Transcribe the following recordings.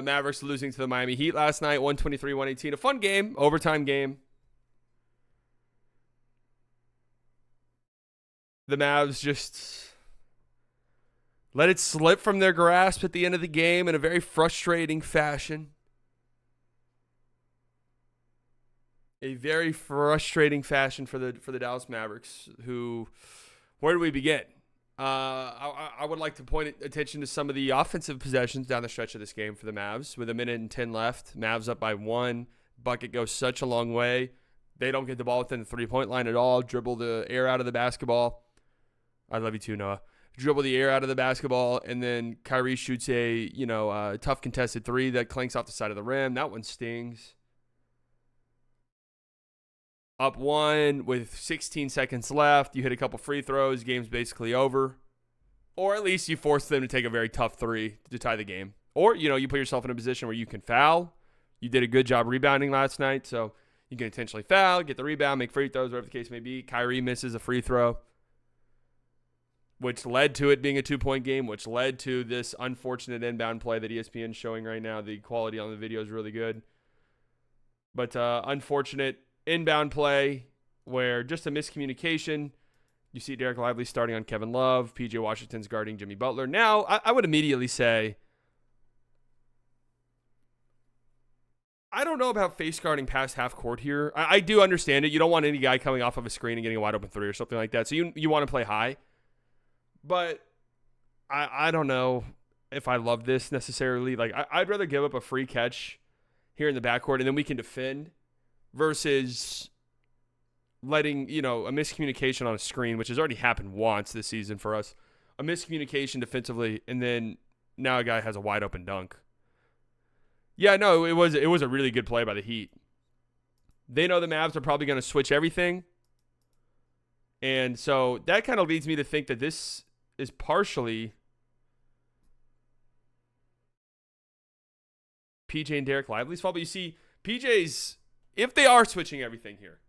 Mavericks losing to the Miami Heat last night, 123-118. A fun game, overtime game. The Mavs just let it slip from their grasp at the end of the game in a very frustrating fashion. A very frustrating fashion for the Dallas Mavericks, who, where do we begin? I would like to point attention to some of the offensive possessions down the stretch of this game for the Mavs. With 1:10 left, Mavs up by 1. Bucket goes such a long way. They don't get the ball within the three-point line at all. Dribble the air out of the basketball. I love you too, Noah. Dribble the air out of the basketball, and then Kyrie shoots a tough contested three that clanks off the side of the rim. That one stings. Up 1 with 16 seconds left. You hit a couple free throws. Game's basically over. Or at least you force them to take a very tough three to tie the game. Or, you put yourself in a position where you can foul. You did a good job rebounding last night, so you can intentionally foul, get the rebound, make free throws, whatever the case may be. Kyrie misses a free throw, which led to it being a 2-point game, which led to this unfortunate inbound play that ESPN is showing right now. The quality on the video is really good. But unfortunate inbound play where just a miscommunication. You see Derek Lively starting on Kevin Love. PJ Washington's guarding Jimmy Butler. Now, I would immediately say, I don't know about face guarding past half court here. I do understand it. You don't want any guy coming off of a screen and getting a wide open three or something like that. So you want to play high. But I don't know if I love this necessarily. Like, I'd rather give up a free catch here in the backcourt and then we can defend versus letting, a miscommunication on a screen, which has already happened once this season for us. A miscommunication defensively, and then now a guy has a wide open dunk. Yeah, no, it was a really good play by the Heat. They know the Mavs are probably going to switch everything. And so that kind of leads me to think that this is partially PJ and Derek Lively's fault. But you see, PJ's, if they are switching everything here,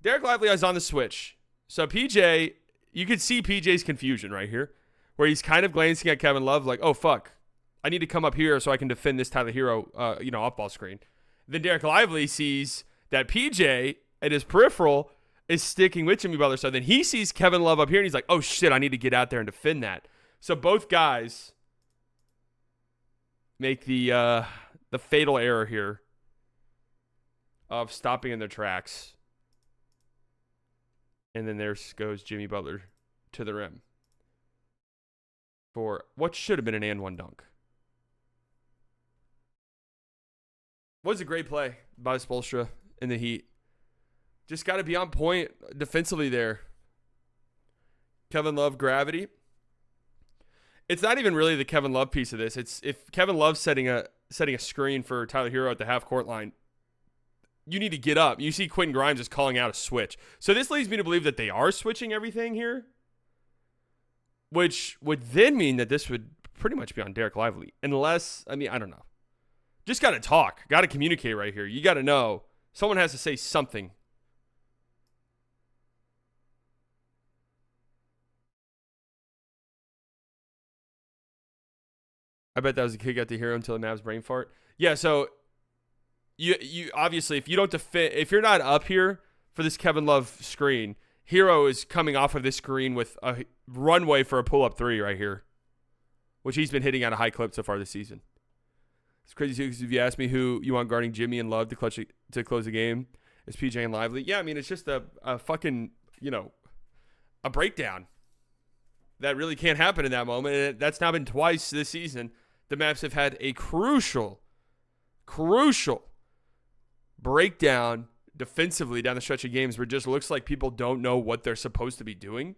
Derek Lively is on the switch. So PJ, you could see PJ's confusion right here, where he's kind of glancing at Kevin Love like, oh, fuck, I need to come up here so I can defend this Tyler Hero, off-ball screen. Then Derek Lively sees that PJ at his peripheral is sticking with Jimmy Butler. So then he sees Kevin Love up here, and he's like, oh, shit, I need to get out there and defend that. So both guys make the fatal error here of stopping in their tracks. And then there goes Jimmy Butler to the rim for what should have been an and one dunk. Was a great play by Spoelstra in the Heat. Just got to be on point defensively there. Kevin Love gravity. It's not even really the Kevin Love piece of this. It's if Kevin Love's setting a screen for Tyler Hero at the half court line, you need to get up. You see Quentin Grimes is calling out a switch. So this leads me to believe that they are switching everything here, which would then mean that this would pretty much be on Derek Lively. Unless, I don't know. Just got to talk. Got to communicate right here. You got to know. Someone has to say something. I bet that was a kick out to Hero until the Mavs brain fart. Yeah, so you obviously, if you don't defend, if you're not up here for this Kevin Love screen, Hero is coming off of this screen with a runway for a pull-up three right here, which he's been hitting at a high clip so far this season. It's crazy too, because if you ask me who you want guarding Jimmy and Love to close the game, it's PJ and Lively. Yeah, it's just a fucking, a breakdown that really can't happen in that moment. And that's now been twice this season. The Mavs have had a crucial breakdown defensively down the stretch of games where it just looks like people don't know what they're supposed to be doing.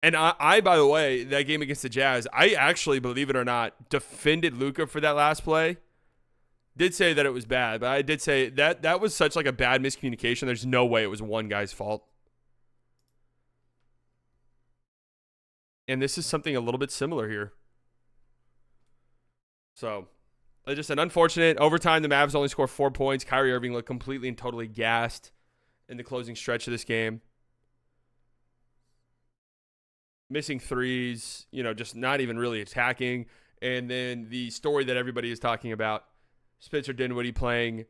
And I, by the way, that game against the Jazz, I actually, believe it or not, defended Luka for that last play. Did say that it was bad, but I did say that was such like a bad miscommunication. There's no way it was one guy's fault. And this is something a little bit similar here. So, just an unfortunate overtime. The Mavs only score 4 points. Kyrie Irving looked completely and totally gassed in the closing stretch of this game. missing threes, just not even really attacking. And then the story that everybody is talking about, Spencer Dinwiddie playing,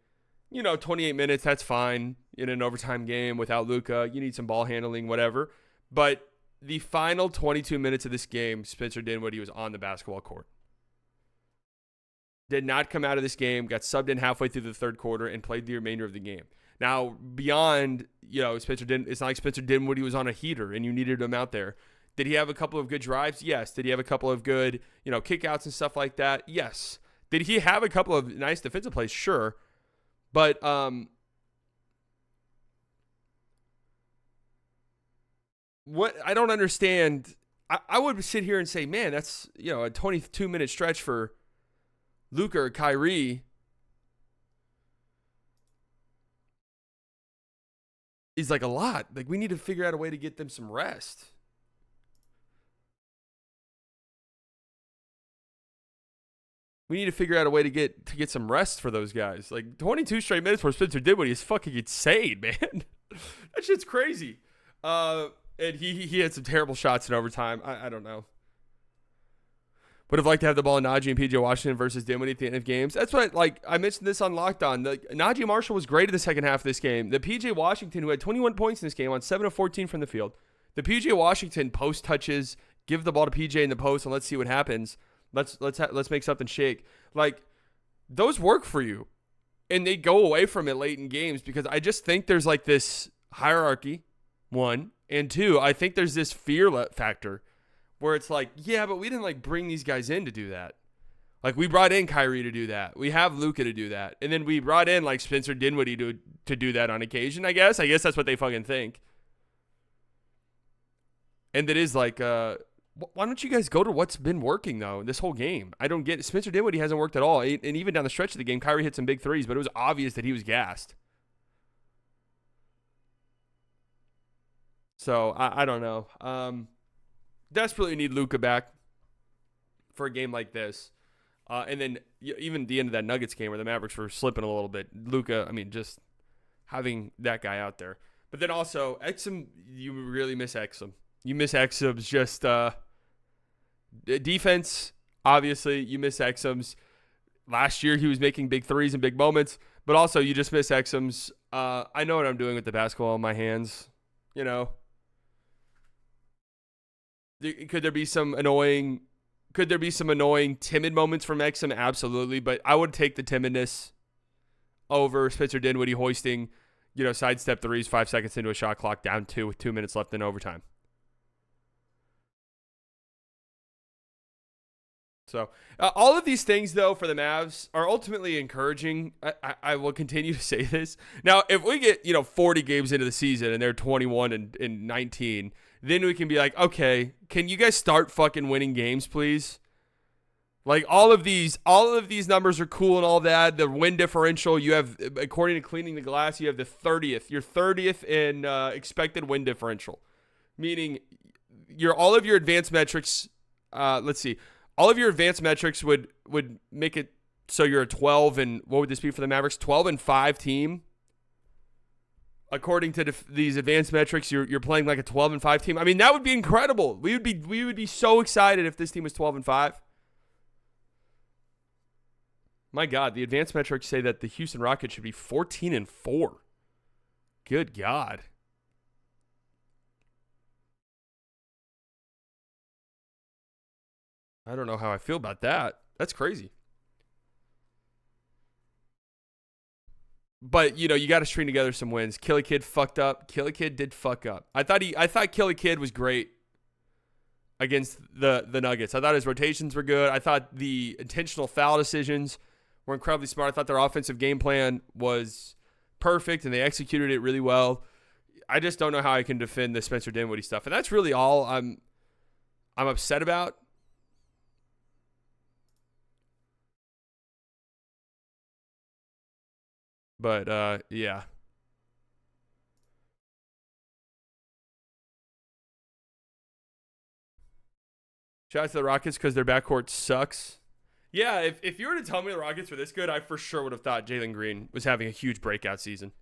28 minutes, that's fine in an overtime game without Luka. You need some ball handling, whatever. But the final 22 minutes of this game, Spencer Dinwiddie was on the basketball court. Did not come out of this game, got subbed in halfway through the third quarter, and played the remainder of the game. Now, beyond, it's not like Spencer Dinwiddie was on a heater and you needed him out there. Did he have a couple of good drives? Yes. Did he have a couple of good, kickouts and stuff like that? Yes. Did he have a couple of nice defensive plays? Sure. But what I don't understand, I would sit here and say, man, that's, a 22-minute stretch for Luka or Kyrie is like a lot. Like, we need to figure out a way to get them some rest. We need to figure out a way to get some rest for those guys. Like, 22 straight minutes for Spencer Dinwiddie is fucking insane, man. That shit's crazy. And he had some terrible shots in overtime. I don't know. Would have liked to have the ball in Najee and PJ Washington versus Dinwiddie at the end of games. That's what, I mentioned this on Locked On. Najee Marshall was great in the second half of this game. The PJ Washington, who had 21 points in this game on 7 of 14 from the field. The PJ Washington post touches, give the ball to PJ in the post, and let's see what happens. Let's make something shake. Like, those work for you. And they go away from it late in games because I just think there's this hierarchy, one. And two, I think there's this fear factor where it's yeah, but we didn't bring these guys in to do that. We brought in Kyrie to do that. We have Luka to do that. And then we brought in Spencer Dinwiddie to do that on occasion, I guess. I guess that's what they fucking think. And it is why don't you guys go to what's been working, though, this whole game? I don't get it. Spencer Dinwiddie hasn't worked at all. And even down the stretch of the game, Kyrie hit some big threes, but it was obvious that he was gassed. So, I don't know. Desperately need Luka back for a game like this. And then even the end of that Nuggets game where the Mavericks were slipping a little bit. Luka, just having that guy out there. But then also, Exum, you really miss Exum. You miss Exum's just defense, obviously. You miss Exum's. Last year, he was making big threes and big moments. But also, you just miss Exum's. I know what I'm doing with the basketball in my hands. Could there be some annoying timid moments from Exum? Absolutely. But I would take the timidness over Spencer Dinwiddie hoisting, sidestep threes 5 seconds into a shot clock down 2 with 2 minutes left in overtime. So all of these things, though, for the Mavs are ultimately encouraging. I will continue to say this. Now, if we get, 40 games into the season and they're 21 and 19, then we can be like, okay, can you guys start fucking winning games, please? All of these numbers are cool and all that. The win differential, you have, according to Cleaning the Glass, you have the 30th. You're 30th in expected win differential, meaning all of your advanced metrics. Let's see. All of your advanced metrics would make it so you're a 12 and what would this be for the Mavericks? 12-5 team. According to these advanced metrics, you're playing like a 12-5 team. That would be incredible. We would be so excited if this team was 12-5. My God, the advanced metrics say that the Houston Rockets should be 14-4. Good God. I don't know how I feel about that. That's crazy. But, you got to string together some wins. Killy Kid fucked up. Killy Kid did fuck up. I thought Killy Kid was great against the Nuggets. I thought his rotations were good. I thought the intentional foul decisions were incredibly smart. I thought their offensive game plan was perfect, and they executed it really well. I just don't know how I can defend the Spencer Dinwiddie stuff. And that's really all I'm upset about. But, yeah. Shout out to the Rockets because their backcourt sucks. Yeah, if you were to tell me the Rockets were this good, I for sure would have thought Jalen Green was having a huge breakout season.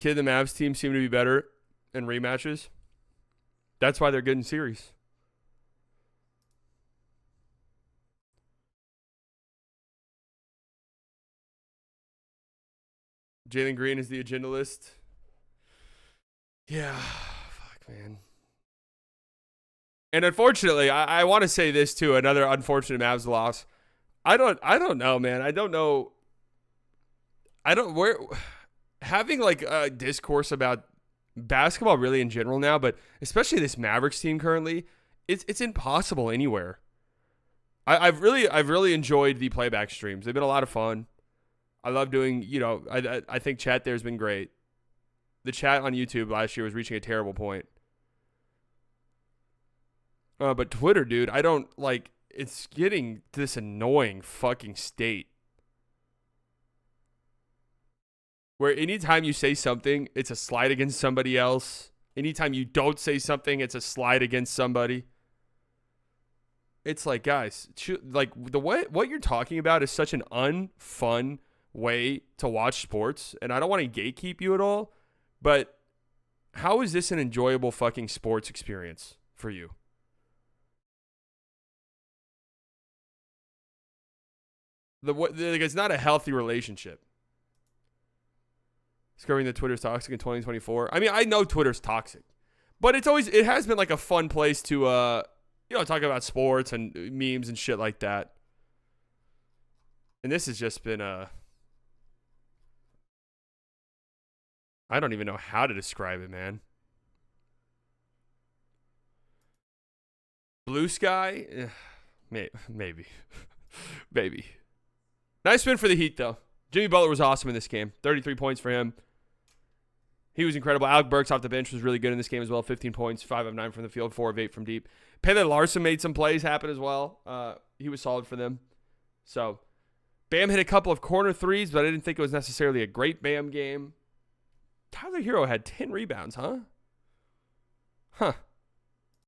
Kid, the Mavs team seem to be better in rematches. That's why they're good in series. Jalen Green is the agenda list. Yeah. Fuck, man. And unfortunately, I want to say this too. Another unfortunate Mavs loss. I don't know, man. I don't know. Where having like a discourse about basketball really in general now, but especially this Mavericks team currently, it's impossible anywhere. I've really enjoyed the playback streams. They've been a lot of fun. I love doing, I think chat there's been great. The chat on YouTube last year was reaching a terrible point. But Twitter, dude, I don't like, it's getting to this annoying fucking state where anytime you say something, it's a slide against somebody else. Anytime you don't say something, it's a slide against somebody. It's like, guys, like what you're talking about is such an unfun way to watch sports, and I don't want to gatekeep you at all, but how is this an enjoyable fucking sports experience for you? It's not a healthy relationship. Discovering that Twitter's toxic in 2024. I mean, I know Twitter's toxic, but it has been like a fun place to talk about sports and memes and shit like that. And this has just been I don't even know how to describe it, man. Blue sky? Maybe. Maybe. Nice win for the Heat, though. Jimmy Butler was awesome in this game. 33 points for him. He was incredible. Alec Burks off the bench was really good in this game as well. 15 points, 5 of 9 from the field, 4 of 8 from deep. Pele Larson made some plays happen as well. He was solid for them. So, Bam hit a couple of corner threes, but I didn't think it was necessarily a great Bam game. Tyler Hero had 10 rebounds, huh? Huh.